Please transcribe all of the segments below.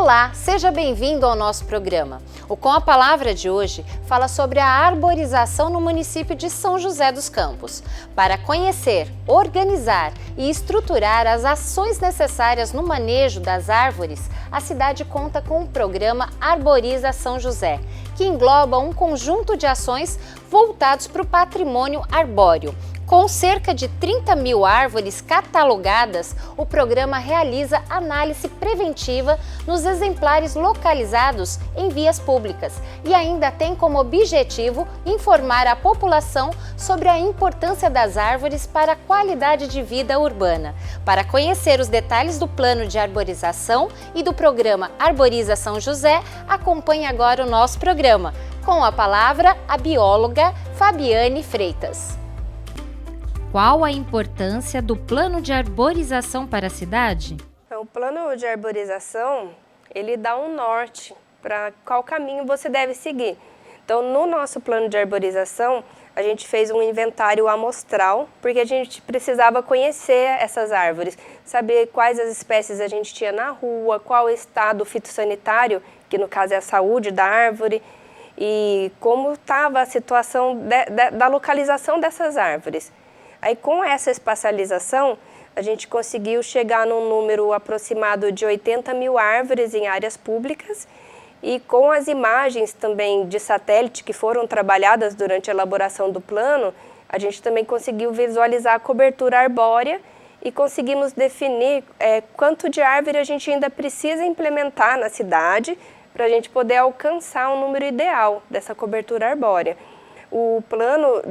Olá, seja bem-vindo ao nosso programa. O Com a Palavra de hoje fala sobre a arborização no município de São José dos Campos. Para conhecer, organizar e estruturar as ações necessárias no manejo das árvores, a cidade conta com o programa Arboriza São José, que engloba um conjunto de ações voltados para o patrimônio arbóreo. Com cerca de 30 mil árvores catalogadas, o programa realiza análise preventiva nos exemplares localizados em vias públicas e ainda tem como objetivo informar a população sobre a importância das árvores para a qualidade de vida urbana. Para conhecer os detalhes do plano de arborização e do programa Arboriza São José, acompanhe agora o nosso programa. Com a palavra, a bióloga Fabiane Freitas. Qual a importância do plano de arborização para a cidade? O plano de arborização, ele dá um norte para qual caminho você deve seguir. Então, no nosso plano de arborização, a gente fez um inventário amostral, porque a gente precisava conhecer essas árvores, saber quais as espécies a gente tinha na rua, qual o estado fitossanitário, que no caso é a saúde da árvore, e como estava a situação da localização dessas árvores. Aí, com essa espacialização, a gente conseguiu chegar num número aproximado de 80 mil árvores em áreas públicas e com as imagens também de satélite que foram trabalhadas durante a elaboração do plano, a gente também conseguiu visualizar a cobertura arbórea e conseguimos definir quanto de árvore a gente ainda precisa implementar na cidade para a gente poder alcançar um número ideal dessa cobertura arbórea. O plano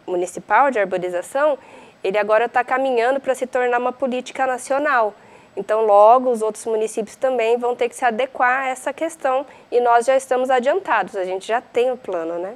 municipal de arborização, ele agora está caminhando para se tornar uma política nacional. Então, logo, os outros municípios também vão ter que se adequar a essa questão e nós já estamos adiantados, a gente já tem o plano, né?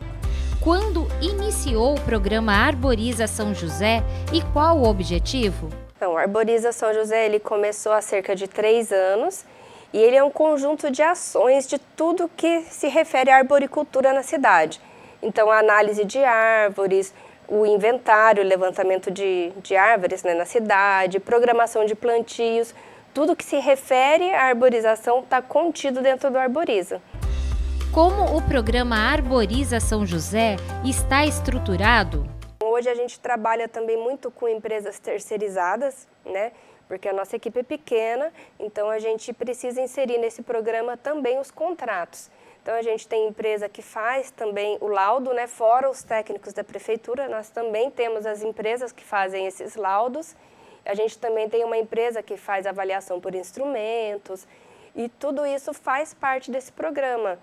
Quando iniciou o programa Arboriza São José e qual o objetivo? Então, o Arboriza São José, ele começou há cerca de 3 anos e ele é um conjunto de ações de tudo que se refere à arboricultura na cidade. Então, a análise de árvores, o inventário, o levantamento de árvores, né, na cidade, programação de plantios, tudo que se refere à arborização está contido dentro do Arboriza. Como o programa Arboriza São José está estruturado? Hoje a gente trabalha também muito com empresas terceirizadas, né? Porque a nossa equipe é pequena, então a gente precisa inserir nesse programa também os contratos. Então, a gente tem empresa que faz também o laudo, né? Fora os técnicos da prefeitura, nós também temos as empresas que fazem esses laudos. A gente também tem uma empresa que faz avaliação por instrumentos e tudo isso faz parte desse programa.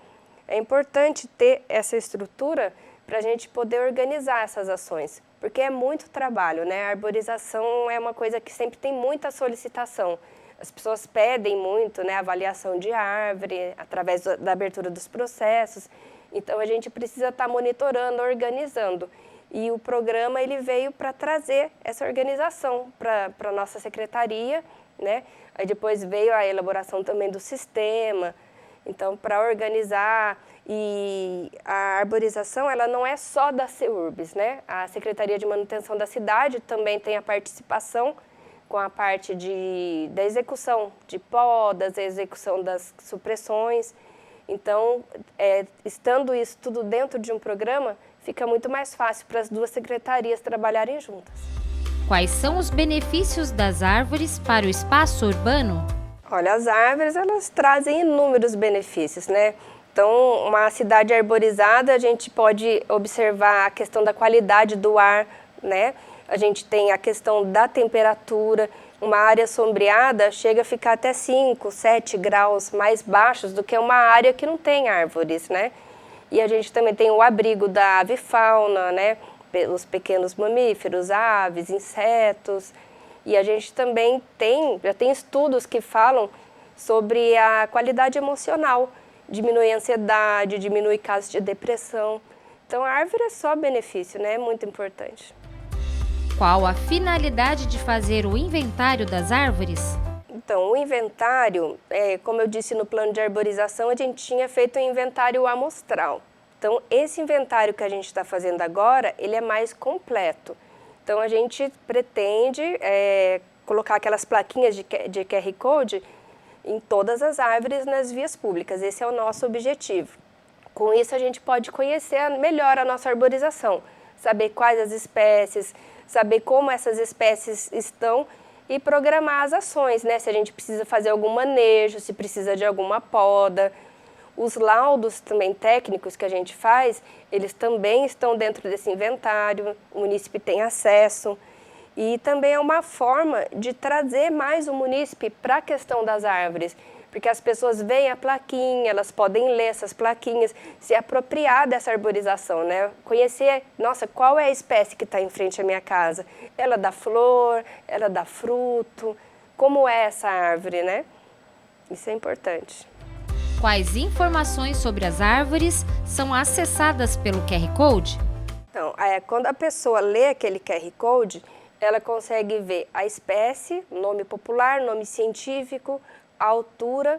É importante ter essa estrutura para a gente poder organizar essas ações, porque é muito trabalho, né? A arborização é uma coisa que sempre tem muita solicitação. As pessoas pedem muito, né, avaliação de árvore, através da abertura dos processos. Então, a gente precisa estar monitorando, organizando. E o programa ele veio para trazer essa organização para a nossa secretaria, né? Aí depois veio a elaboração também do sistema. Então, para organizar, e a arborização ela não é só da CEURBS, né? A Secretaria de Manutenção da Cidade também tem a participação com a parte da execução de podas, a execução das supressões. Então, estando isso tudo dentro de um programa, fica muito mais fácil para as duas secretarias trabalharem juntas. Quais são os benefícios das árvores para o espaço urbano? Olha, as árvores, elas trazem inúmeros benefícios, né? Então, uma cidade arborizada, a gente pode observar a questão da qualidade do ar, né? A gente tem a questão da temperatura, uma área sombreada chega a ficar até 5, 7 graus mais baixos do que uma área que não tem árvores, né? E a gente também tem o abrigo da avifauna, né? Os pequenos mamíferos, aves, insetos. E a gente também já tem estudos que falam sobre a qualidade emocional, diminui a ansiedade, diminui casos de depressão. Então a árvore é só benefício, né? É muito importante. Qual a finalidade de fazer o inventário das árvores? Então, o inventário, como eu disse no plano de arborização, a gente tinha feito um inventário amostral. Então, esse inventário que a gente está fazendo agora, ele é mais completo. Então, a gente pretende colocar aquelas plaquinhas de QR Code em todas as árvores nas vias públicas. Esse é o nosso objetivo. Com isso, a gente pode conhecer melhor a nossa arborização, saber quais as espécies, saber como essas espécies estão e programar as ações, né? Se a gente precisa fazer algum manejo, se precisa de alguma poda. Os laudos também técnicos que a gente faz, eles também estão dentro desse inventário, o munícipe tem acesso. E também é uma forma de trazer mais o munícipe para a questão das árvores, porque as pessoas veem a plaquinha, elas podem ler essas plaquinhas, se apropriar dessa arborização, né? Conhecer, nossa, qual é a espécie que está em frente à minha casa? Ela dá flor, ela dá fruto, como é essa árvore, né? Isso é importante. Quais informações sobre as árvores são acessadas pelo QR Code? Então, quando a pessoa lê aquele QR Code, ela consegue ver a espécie, nome popular, nome científico, a altura,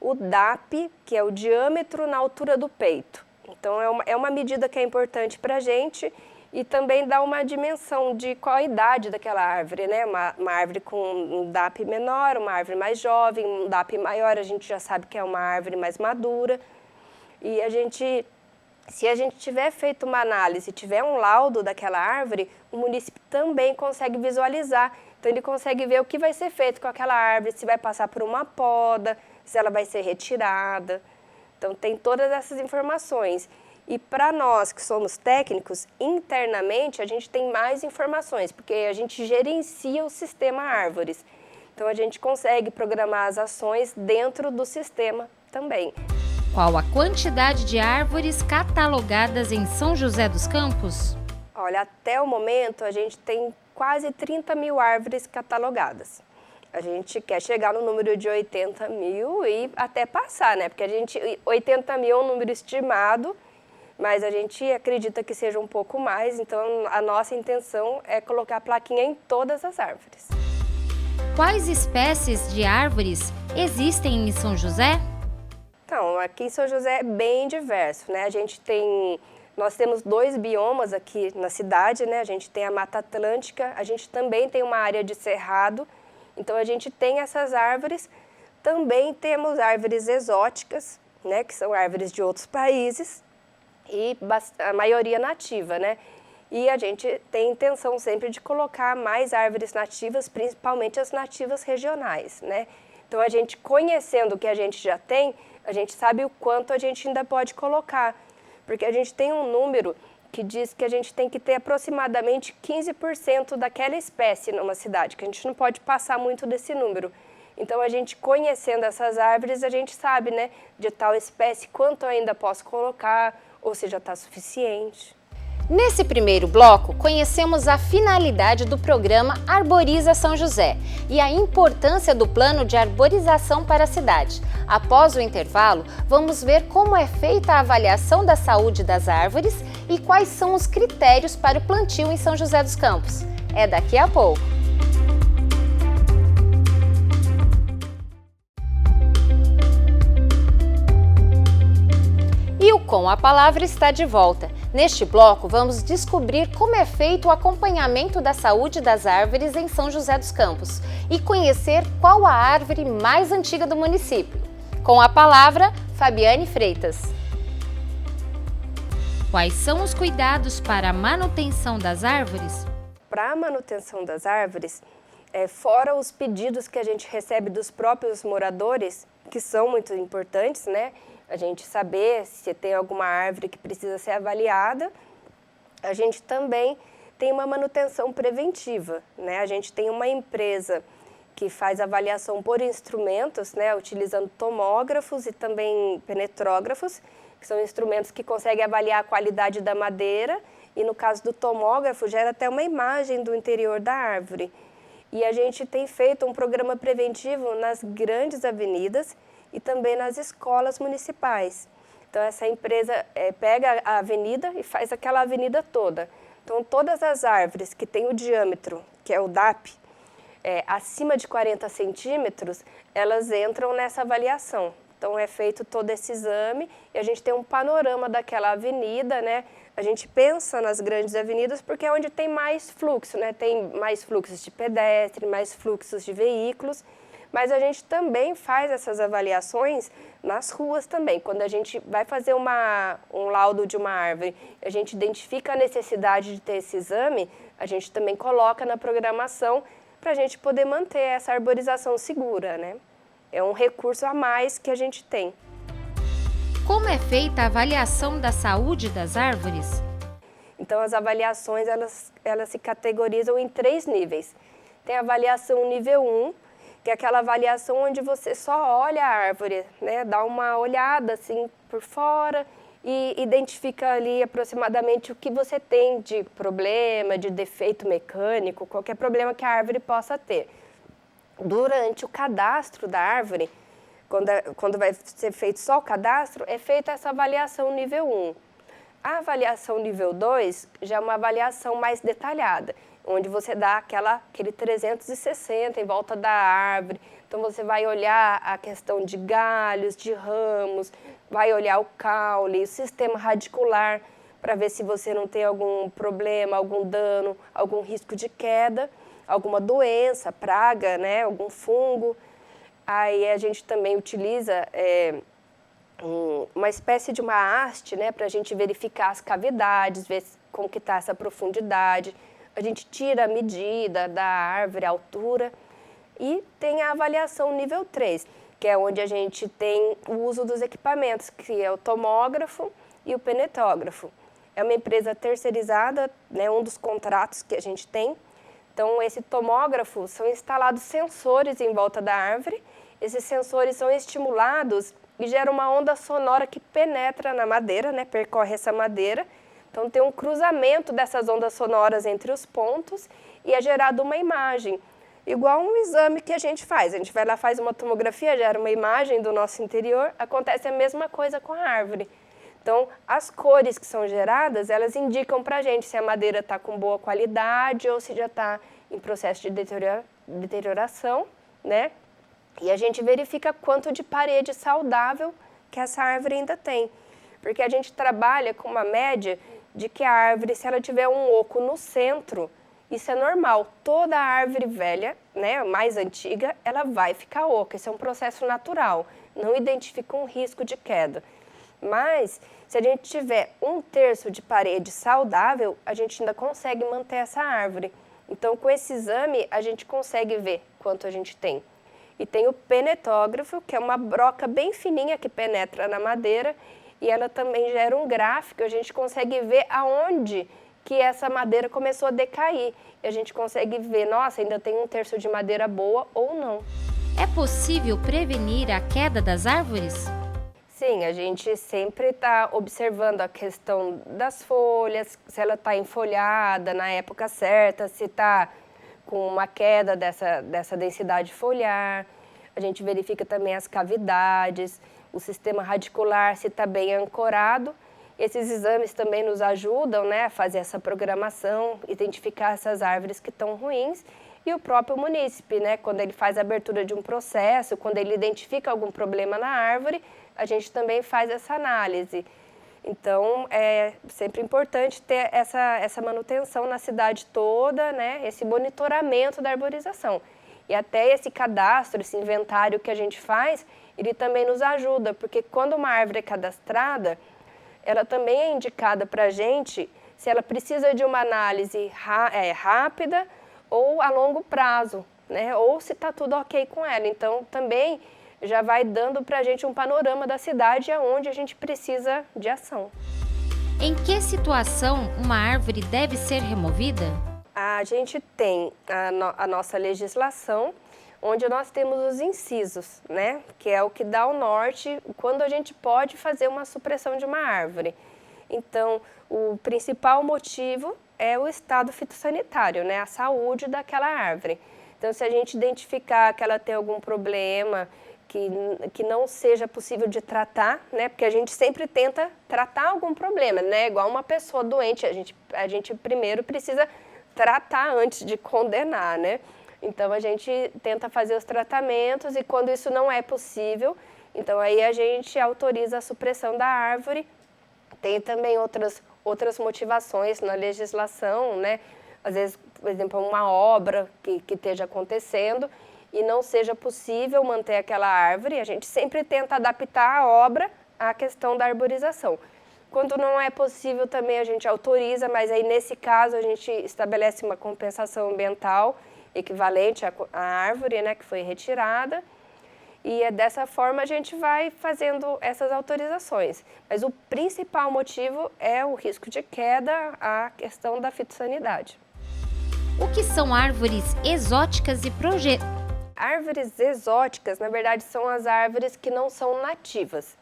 o DAP, que é o diâmetro na altura do peito. Então, é uma medida que é importante para a gente e também dá uma dimensão de qual a idade daquela árvore, né? Uma árvore com um DAP menor, uma árvore mais jovem, um DAP maior, a gente já sabe que é uma árvore mais madura. E se a gente tiver feito uma análise, tiver um laudo daquela árvore, o munícipe também consegue visualizar. Então, ele consegue ver o que vai ser feito com aquela árvore, se vai passar por uma poda, se ela vai ser retirada. Então, tem todas essas informações. E para nós que somos técnicos, internamente a gente tem mais informações, porque a gente gerencia o sistema árvores. Então, a gente consegue programar as ações dentro do sistema também. Qual a quantidade de árvores catalogadas em São José dos Campos? Olha, até o momento a gente tem quase 30 mil árvores catalogadas. A gente quer chegar no número de 80 mil e até passar, né? Porque 80 mil é um número estimado, mas a gente acredita que seja um pouco mais, então a nossa intenção é colocar a plaquinha em todas as árvores. Quais espécies de árvores existem em São José? Então, aqui em São José é bem diverso, né? Nós temos 2 biomas aqui na cidade, né? A gente tem a Mata Atlântica, a gente também tem uma área de cerrado, então a gente tem essas árvores. Também temos árvores exóticas, né? Que são árvores de outros países e a maioria nativa, né? E a gente tem intenção sempre de colocar mais árvores nativas, principalmente as nativas regionais, né? Então, a gente conhecendo o que a gente já tem, a gente sabe o quanto a gente ainda pode colocar, porque a gente tem um número que diz que a gente tem que ter aproximadamente 15% daquela espécie numa cidade, que a gente não pode passar muito desse número. Então, a gente conhecendo essas árvores, a gente sabe, né, de tal espécie, quanto eu ainda posso colocar, ou se já está suficiente. Nesse primeiro bloco, conhecemos a finalidade do programa Arboriza São José e a importância do plano de arborização para a cidade. Após o intervalo, vamos ver como é feita a avaliação da saúde das árvores e quais são os critérios para o plantio em São José dos Campos. É daqui a pouco. E o Com a Palavra está de volta. Neste bloco, vamos descobrir como é feito o acompanhamento da saúde das árvores em São José dos Campos e conhecer qual a árvore mais antiga do município. Com a palavra, Fabiane Freitas. Quais são os cuidados para a manutenção das árvores? Para a manutenção das árvores, fora os pedidos que a gente recebe dos próprios moradores, que são muito importantes, né? A gente saber se tem alguma árvore que precisa ser avaliada. A gente também tem uma manutenção preventiva, né? A gente tem uma empresa que faz avaliação por instrumentos, né? Utilizando tomógrafos e também penetrógrafos, que são instrumentos que conseguem avaliar a qualidade da madeira e, no caso do tomógrafo, gera até uma imagem do interior da árvore. E a gente tem feito um programa preventivo nas grandes avenidas e também nas escolas municipais. Então, essa empresa pega a avenida e faz aquela avenida toda. Então, todas as árvores que têm o diâmetro, que é o DAP, acima de 40 centímetros, elas entram nessa avaliação. Então, é feito todo esse exame e a gente tem um panorama daquela avenida, né? A gente pensa nas grandes avenidas porque é onde tem mais fluxo, né? Tem mais fluxos de pedestre, mais fluxos de veículos, Mas a gente também faz essas avaliações nas ruas também. Quando a gente vai fazer um laudo de uma árvore, a gente identifica a necessidade de ter esse exame, a gente também coloca na programação para a gente poder manter essa arborização segura, né? É um recurso a mais que a gente tem. Como é feita a avaliação da saúde das árvores? Então, as avaliações, elas se categorizam em 3 níveis. Tem a avaliação nível 1, que é aquela avaliação onde você só olha a árvore, né? Dá uma olhada assim por fora e identifica ali aproximadamente o que você tem de problema, de defeito mecânico, qualquer problema que a árvore possa ter. Durante o cadastro da árvore, quando vai ser feito só o cadastro, é feita essa avaliação nível 1. A avaliação nível 2 já é uma avaliação mais detalhada, onde você dá aquele 360 em volta da árvore. Então, você vai olhar a questão de galhos, de ramos, vai olhar o caule, o sistema radicular, para ver se você não tem algum problema, algum dano, algum risco de queda, alguma doença, praga, né, algum fungo. Aí a gente também utiliza uma espécie de uma haste, né, para a gente verificar as cavidades, ver como que está essa profundidade. A gente tira a medida da árvore, a altura, e tem a avaliação nível 3, que é onde a gente tem o uso dos equipamentos, que é o tomógrafo e o penetógrafo. É uma empresa terceirizada, né, um dos contratos que a gente tem. Então, esse tomógrafo, são instalados sensores em volta da árvore. Esses sensores são estimulados e geram uma onda sonora que penetra na madeira, né, percorre essa madeira. Então, tem um cruzamento dessas ondas sonoras entre os pontos e é gerada uma imagem, igual um exame que a gente faz. A gente vai lá, faz uma tomografia, gera uma imagem do nosso interior, acontece a mesma coisa com a árvore. Então, as cores que são geradas, elas indicam para a gente se a madeira está com boa qualidade ou se já está em processo de deterioração, né? E a gente verifica quanto de parede saudável que essa árvore ainda tem. Porque a gente trabalha com uma média de que a árvore, se ela tiver um oco no centro, isso é normal. Toda árvore velha, né, mais antiga, ela vai ficar oca. Isso é um processo natural. Não identifica um risco de queda. Mas, se a gente tiver 1/3 de parede saudável, a gente ainda consegue manter essa árvore. Então, com esse exame, a gente consegue ver quanto a gente tem. E tem o penetógrafo, que é uma broca bem fininha que penetra na madeira, e ela também gera um gráfico, a gente consegue ver aonde que essa madeira começou a decair. E a gente consegue ver, nossa, ainda tem 1/3 de madeira boa ou não. É possível prevenir a queda das árvores? Sim, a gente sempre está observando a questão das folhas, se ela está enfolhada na época certa, se está com uma queda dessa densidade foliar. A gente verifica também as cavidades, o sistema radicular, se está bem ancorado. Esses exames também nos ajudam, né, a fazer essa programação, identificar essas árvores que estão ruins. E o próprio munícipe, né, quando ele faz a abertura de um processo, quando ele identifica algum problema na árvore, a gente também faz essa análise. Então, é sempre importante ter essa manutenção na cidade toda, né, esse monitoramento da arborização. E até esse cadastro, esse inventário que a gente faz, ele também nos ajuda, porque quando uma árvore é cadastrada, ela também é indicada para a gente se ela precisa de uma análise rápida ou a longo prazo, né, ou se está tudo ok com ela. Então, também já vai dando para a gente um panorama da cidade aonde a gente precisa de ação. Em que situação uma árvore deve ser removida? A gente tem a nossa legislação, onde nós temos os incisos, né? Que é o que dá o norte quando a gente pode fazer uma supressão de uma árvore. Então, o principal motivo é o estado fitossanitário, né? A saúde daquela árvore. Então, se a gente identificar que ela tem algum problema, que não seja possível de tratar, né? Porque a gente sempre tenta tratar algum problema, né? Igual uma pessoa doente, a gente primeiro precisa tratar antes de condenar, né? Então, a gente tenta fazer os tratamentos e quando isso não é possível, então aí a gente autoriza a supressão da árvore. Tem também outras motivações na legislação, né? Às vezes, por exemplo, uma obra que esteja acontecendo e não seja possível manter aquela árvore, a gente sempre tenta adaptar a obra à questão da arborização. Quando não é possível também a gente autoriza, mas aí nesse caso a gente estabelece uma compensação ambiental equivalente à árvore, né, que foi retirada, e dessa forma a gente vai fazendo essas autorizações. Mas o principal motivo é o risco de queda, a questão da fitossanidade. O que são árvores exóticas e Árvores exóticas, na verdade, são as árvores que não são nativas.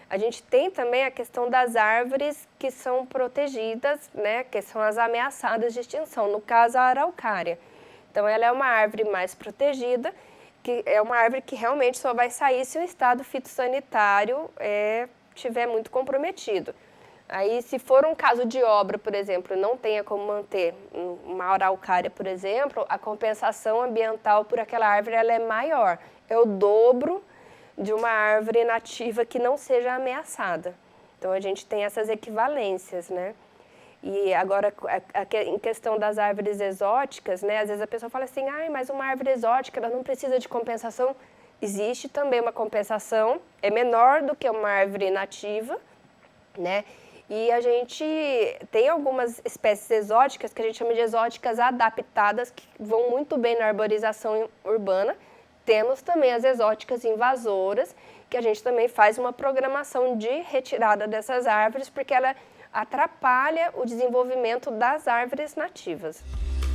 A gente tem também a questão das árvores que são protegidas, né, que são as ameaçadas de extinção, no caso a araucária. Então ela é uma árvore mais protegida, que é uma árvore que realmente só vai sair se o estado fitossanitário estiver muito comprometido. Aí, se for um caso de obra, por exemplo, não tenha como manter uma araucária, por exemplo, a compensação ambiental por aquela árvore ela é maior, é o dobro de uma árvore nativa que não seja ameaçada. Então, a gente tem essas equivalências, né? E agora, em questão das árvores exóticas, né? Às vezes a pessoa fala assim, mas uma árvore exótica, ela não precisa de compensação. Existe também uma compensação, é menor do que uma árvore nativa, né? E a gente tem algumas espécies exóticas, que a gente chama de exóticas adaptadas, que vão muito bem na arborização urbana. Temos também as exóticas invasoras, que a gente também faz uma programação de retirada dessas árvores, porque ela atrapalha o desenvolvimento das árvores nativas.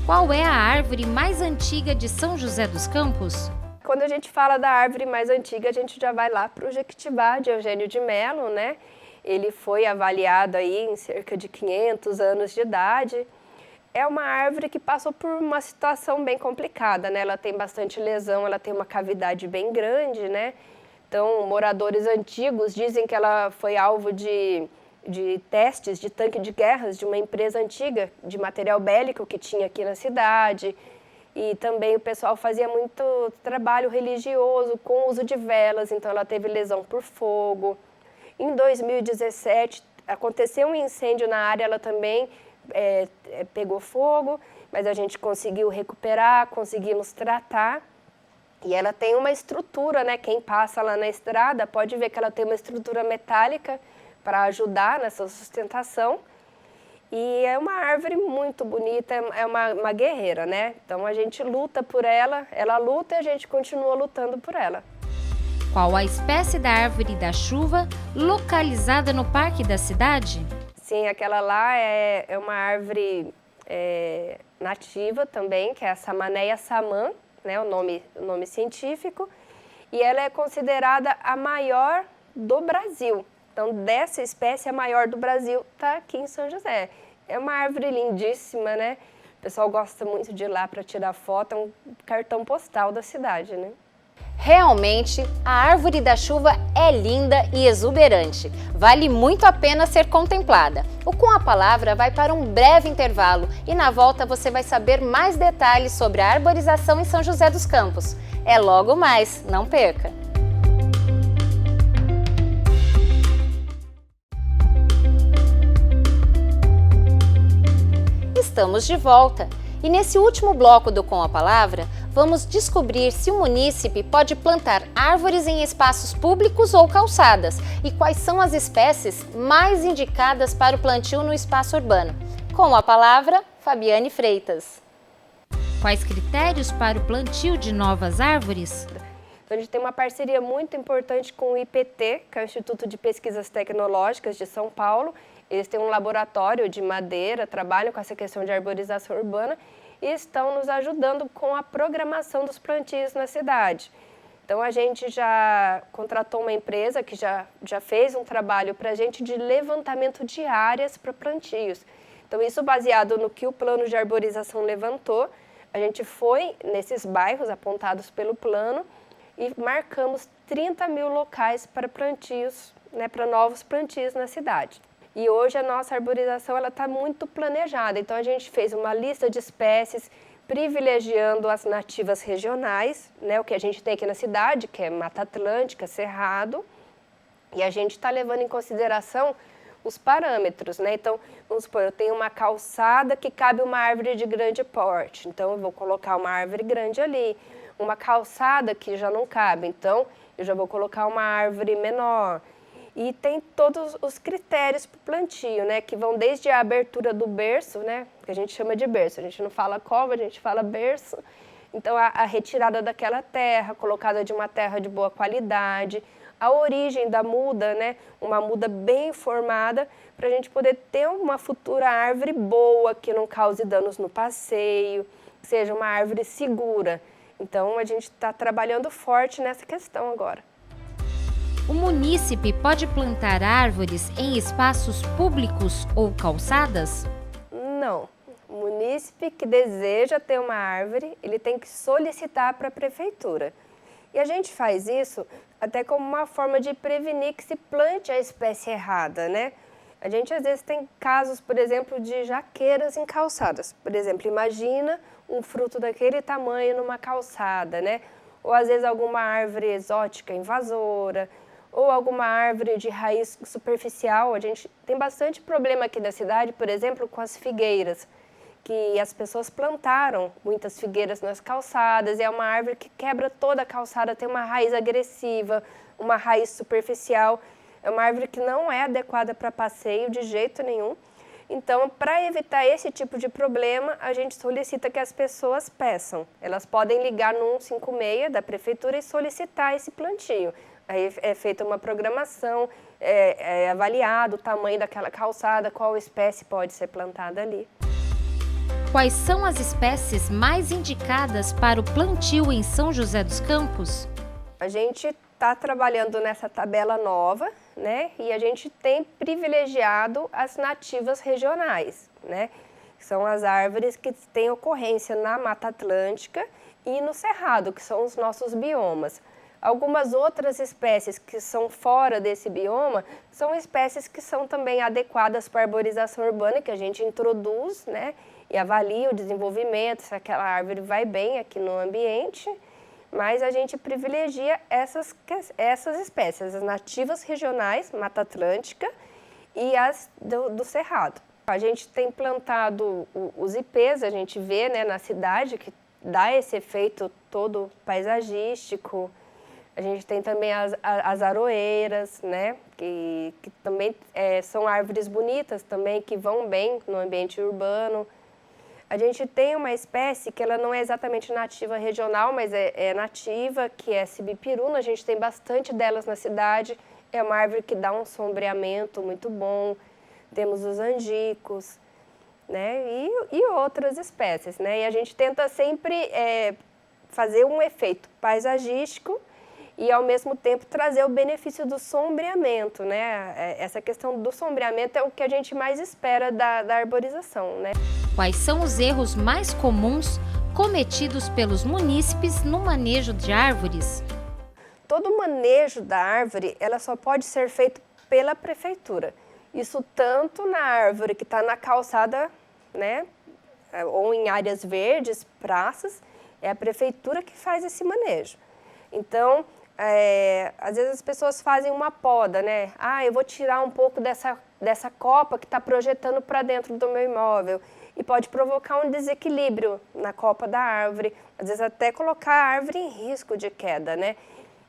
Qual é a árvore mais antiga de São José dos Campos? Quando a gente fala da árvore mais antiga, a gente já vai lá para o Jequitibá, de Eugênio de Melo, né? Ele foi avaliado aí em cerca de 500 anos de idade. É uma árvore que passou por uma situação bem complicada, né? Ela tem bastante lesão, ela tem uma cavidade bem grande, né? Então, moradores antigos dizem que ela foi alvo de testes de tanque de guerras de uma empresa antiga de material bélico que tinha aqui na cidade. E também o pessoal fazia muito trabalho religioso com o uso de velas, então ela teve lesão por fogo. Em 2017, aconteceu um incêndio na área, ela também pegou fogo, mas a gente conseguiu recuperar, conseguimos tratar. E ela tem uma estrutura, né? Quem passa lá na estrada pode ver que ela tem uma estrutura metálica para ajudar nessa sustentação. E é uma árvore muito bonita, é uma guerreira, né? Então a gente luta por ela luta e a gente continua lutando por ela. Qual a espécie da árvore da chuva localizada no parque da cidade? Sim, aquela lá é uma árvore nativa também, que é a Samaneia samã, né, o nome científico, e ela é considerada a maior do Brasil. Então, dessa espécie, a maior do Brasil está aqui em São José. É uma árvore lindíssima, né? O pessoal gosta muito de ir lá para tirar foto, é um cartão postal da cidade, né? Realmente, a árvore da chuva é linda e exuberante. Vale muito a pena ser contemplada. O Com a Palavra vai para um breve intervalo e na volta você vai saber mais detalhes sobre a arborização em São José dos Campos. É logo mais, não perca! Estamos de volta e nesse último bloco do Com a Palavra, vamos descobrir se o munícipe pode plantar árvores em espaços públicos ou calçadas e quais são as espécies mais indicadas para o plantio no espaço urbano. Com a palavra, Fabiane Freitas. Quais critérios para o plantio de novas árvores? Então, a gente tem uma parceria muito importante com o IPT, que é o Instituto de Pesquisas Tecnológicas de São Paulo. Eles têm um laboratório de madeira, trabalham com essa questão de arborização urbana e estão nos ajudando com a programação dos plantios na cidade. Então, a gente já contratou uma empresa que já fez um trabalho para a gente de levantamento de áreas para plantios. Então, isso baseado no que o plano de arborização levantou, a gente foi nesses bairros apontados pelo plano e marcamos 30 mil locais para plantios, né, para novos plantios na cidade. E hoje a nossa arborização está muito planejada, então a gente fez uma lista de espécies privilegiando as nativas regionais, né, o que a gente tem aqui na cidade, que é Mata Atlântica, Cerrado, e a gente está levando em consideração os parâmetros, né? Então, vamos supor, eu tenho uma calçada que cabe uma árvore de grande porte, então eu vou colocar uma árvore grande ali. Uma calçada que já não cabe, então eu já vou colocar uma árvore menor. E tem todos os critérios para o plantio, né? Que vão desde a abertura do berço, né? Que a gente chama de berço, a gente não fala cova, a gente fala berço. Então, a retirada daquela terra, colocada de uma terra de boa qualidade, a origem da muda, né? Uma muda bem formada, para a gente poder ter uma futura árvore boa, que não cause danos no passeio, que seja uma árvore segura. Então, a gente está trabalhando forte nessa questão agora. O munícipe pode plantar árvores em espaços públicos ou calçadas? Não. O munícipe que deseja ter uma árvore, ele tem que solicitar para a prefeitura. E a gente faz isso até como uma forma de prevenir que se plante a espécie errada, né? A gente às vezes tem casos, por exemplo, de jaqueiras em calçadas. Por exemplo, imagina um fruto daquele tamanho numa calçada, né? Ou às vezes alguma árvore exótica invasora, ou alguma árvore de raiz superficial. A gente tem bastante problema aqui na cidade, por exemplo, com as figueiras, que as pessoas plantaram muitas figueiras nas calçadas, e é uma árvore que quebra toda a calçada, tem uma raiz agressiva, uma raiz superficial, é uma árvore que não é adequada para passeio de jeito nenhum. Então, para evitar esse tipo de problema, a gente solicita que as pessoas peçam. Elas podem ligar no 156 da prefeitura e solicitar esse plantio. Aí é feita uma programação, é avaliado o tamanho daquela calçada, qual espécie pode ser plantada ali. Quais são as espécies mais indicadas para o plantio em São José dos Campos? A gente está trabalhando nessa tabela nova, né? E a gente tem privilegiado as nativas regionais, né? São as árvores que têm ocorrência na Mata Atlântica e no Cerrado, que são os nossos biomas. Algumas outras espécies que são fora desse bioma são espécies que são também adequadas para a arborização urbana, que a gente introduz, né? E avalia o desenvolvimento, se aquela árvore vai bem aqui no ambiente, mas a gente privilegia essas espécies, as nativas regionais, Mata Atlântica, e as do Cerrado. A gente tem plantado os ipês, a gente vê, né, na cidade, que dá esse efeito todo paisagístico. A gente tem também as aroeiras, né, que também são árvores bonitas também, que vão bem no ambiente urbano. A gente tem uma espécie que ela não é exatamente nativa regional, mas é nativa, que é a sibipiruna. A gente tem bastante delas na cidade. É uma árvore que dá um sombreamento muito bom. Temos os angicos, né? E outras espécies, né? E a gente tenta sempre fazer um efeito paisagístico e, ao mesmo tempo, trazer o benefício do sombreamento, né? Essa questão do sombreamento é o que a gente mais espera da arborização, né? Quais são os erros mais comuns cometidos pelos munícipes no manejo de árvores? Todo manejo da árvore, ela só pode ser feito pela prefeitura. Isso tanto na árvore que está na calçada, né? Ou em áreas verdes, praças, é a prefeitura que faz esse manejo. Então, às vezes as pessoas fazem uma poda, né? Ah, eu vou tirar um pouco dessa copa que está projetando para dentro do meu imóvel. E pode provocar um desequilíbrio na copa da árvore, às vezes até colocar a árvore em risco de queda, né?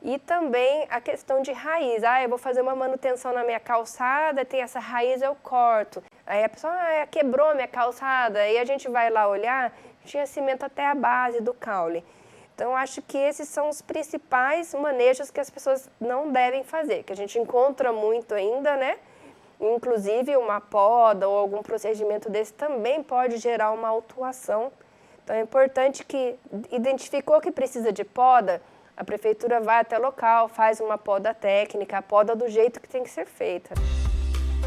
E também a questão de raiz. Ah, eu vou fazer uma manutenção na minha calçada, tem essa raiz, eu corto. Aí a pessoa quebrou minha calçada, aí a gente vai lá olhar, tinha cimento até a base do caule. Então, acho que esses são os principais manejos que as pessoas não devem fazer, que a gente encontra muito ainda, né? Inclusive, uma poda ou algum procedimento desse também pode gerar uma autuação. Então, é importante que identificou que precisa de poda, a prefeitura vai até o local, faz uma poda técnica, a poda do jeito que tem que ser feita.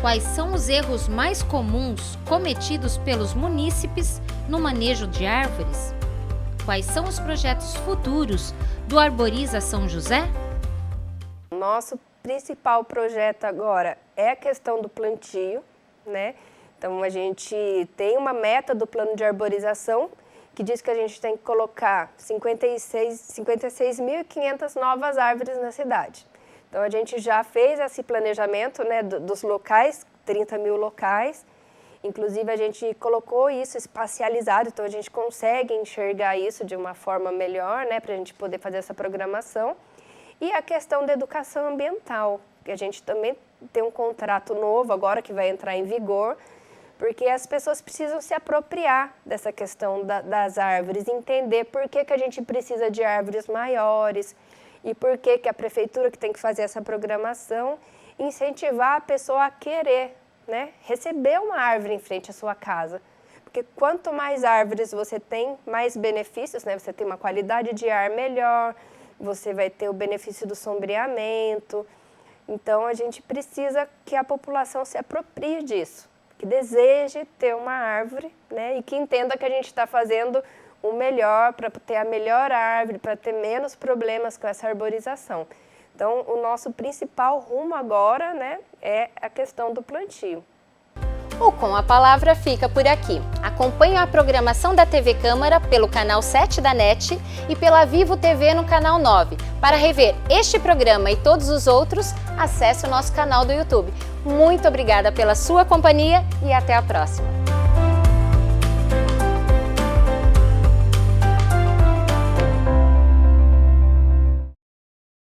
Quais são os erros mais comuns cometidos pelos munícipes no manejo de árvores? Quais são os projetos futuros do Arboriza São José? Nosso principal projeto agora é a questão do plantio, né? Então, a gente tem uma meta do plano de arborização que diz que a gente tem que colocar 56.500 novas árvores na cidade. Então, a gente já fez esse planejamento, né, dos locais 30 mil locais. Inclusive, a gente colocou isso espacializado, então a gente consegue enxergar isso de uma forma melhor, né, para a gente poder fazer essa programação. E a questão da educação ambiental, que a gente também tem um contrato novo agora que vai entrar em vigor, porque as pessoas precisam se apropriar dessa questão das árvores, entender por que a gente precisa de árvores maiores e por que a prefeitura que tem que fazer essa programação, incentivar a pessoa a querer, né, receber uma árvore em frente à sua casa. Porque quanto mais árvores você tem, mais benefícios, né? Você tem uma qualidade de ar melhor, você vai ter o benefício do sombreamento. Então, a gente precisa que a população se aproprie disso, que deseje ter uma árvore, né? E que entenda que a gente está fazendo o melhor para ter a melhor árvore, para ter menos problemas com essa arborização. Então, o nosso principal rumo agora, né, é a questão do plantio. O Com a Palavra fica por aqui. Acompanhe a programação da TV Câmara pelo canal 7 da NET e pela Vivo TV no canal 9. Para rever este programa e todos os outros, acesse o nosso canal do YouTube. Muito obrigada pela sua companhia e até a próxima.